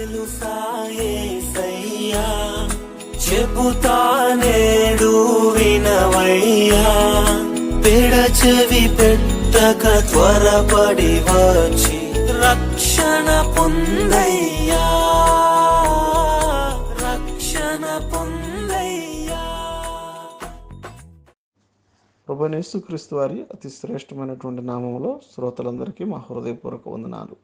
తెలుసా యేసయ్యా, చెబుతా నేడు వినవయ్యా, పెడచెవి పెట్టక త్వరపడి వచ్చి రక్షణ పొందయ్యా, రక్షణ పొందయ్యా. ప్రభువైన యేసుక్రీస్తు వారి అతి శ్రేష్టమైనటువంటి నామములో శ్రోతలందరికీ మా హృదయపూర్వక వందనాలు.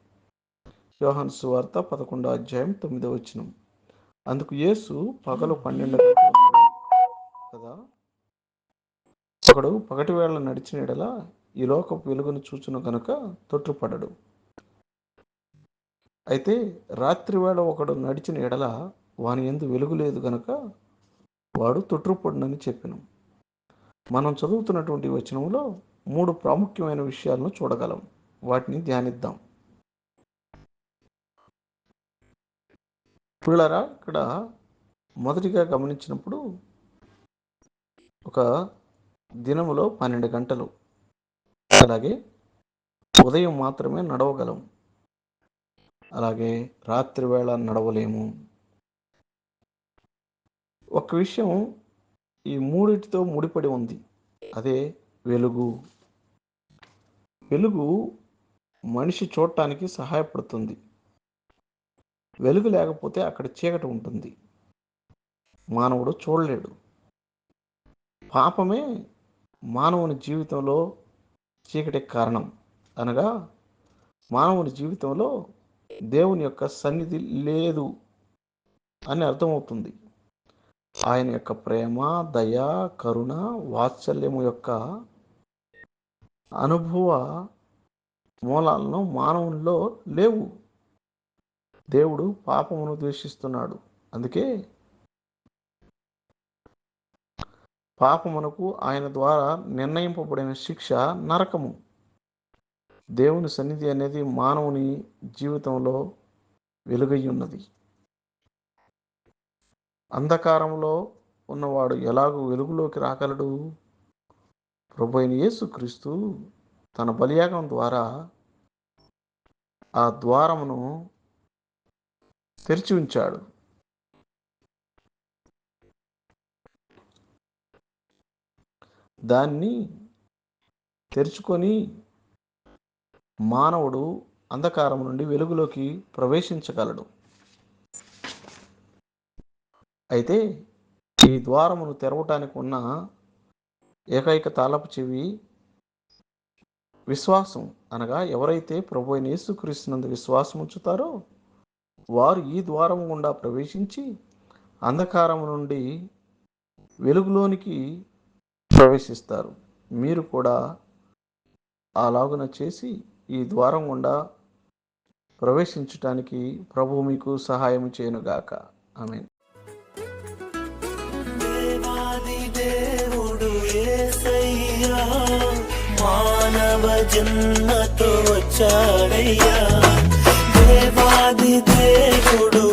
యోహాను సువార్త 11వ అధ్యాయం 9వ వచనం. అందుకు యేసు పగలు 12 గంటలు కదా, ఒకడు పగటి వేళ నడిచిన ఎడల ఈ లోకపు వెలుగును చూచును గనుక తొట్టుపడడు. అయితే రాత్రి వేళ ఒకడు నడిచిన ఎడల వాని యందు వెలుగు లేదు గనుక వాడు తొట్టుపడునని చెప్పెను. మనం చదువుతున్నటువంటి వచనంలో 3 ప్రాముఖ్యమైన విషయాలను చూడగలం. వాటిని ధ్యానిద్దాం. పిల్లరా, ఇక్కడ మొదటిగా గమనించినప్పుడు ఒక దినములో 12 గంటలు, అలాగే ఉదయం మాత్రమే నడవగలం, అలాగే రాత్రి వేళ నడవలేము. ఒక విషయం ఈ మూడిటితో ముడిపడి ఉంది, అదే వెలుగు. వెలుగు మనిషి చూడటానికి సహాయపడుతుంది. వెలుగు లేకపోతే అక్కడ చీకటి ఉంటుంది, మానవుడు చూడలేడు. పాపమే మానవుని జీవితంలో చీకటికి కారణం. అనగా మానవుని జీవితంలో దేవుని యొక్క సన్నిధి లేదు అని అర్థమవుతుంది. ఆయన యొక్క ప్రేమ, దయ, కరుణ, వాత్సల్యము యొక్క అనుభవ మూలాలను మానవునిలో లేవు. దేవుడు పాపమును ద్వేషిస్తున్నాడు. అందుకే పాపమునకు ఆయన ద్వారా నిర్ణయింపబడిన శిక్ష నరకము. దేవుని సన్నిధి అనేది మానవుని జీవితంలో వెలుగై ఉన్నది. అంధకారంలో ఉన్నవాడు ఎలాగూ వెలుగులోకి రాగలడు? ప్రభువైన యేసుక్రీస్తు తన బలియాగం ద్వారా ఆ ద్వారమును తెరిచి ఉంచాడు. దాన్ని తెరుచుకొని మానవుడు అంధకారం నుండి వెలుగులోకి ప్రవేశించగలడు. అయితే ఈ ద్వారమును తెరవటానికి ఉన్న ఏకైక తాళపు చెవి విశ్వాసం. అనగా ఎవరైతే ప్రభువైన యేసుక్రీస్తునందు విశ్వాసం ఉంచుతారో వారు ఈ ద్వారం గుండా ప్రవేశించి అంధకారం నుండి వెలుగులోనికి ప్రవేశిస్తారు. మీరు కూడా అలాగున చేసి ఈ ద్వారం గుండా ప్రవేశించటానికి ప్రభువు మీకు సహాయం చేయనుగాక. ఆమేన్. దేవాది దేవుడు యేసయ్యా, మానవ జన్మతో వచ్చాడయ్యా. దేవాది దేవుడు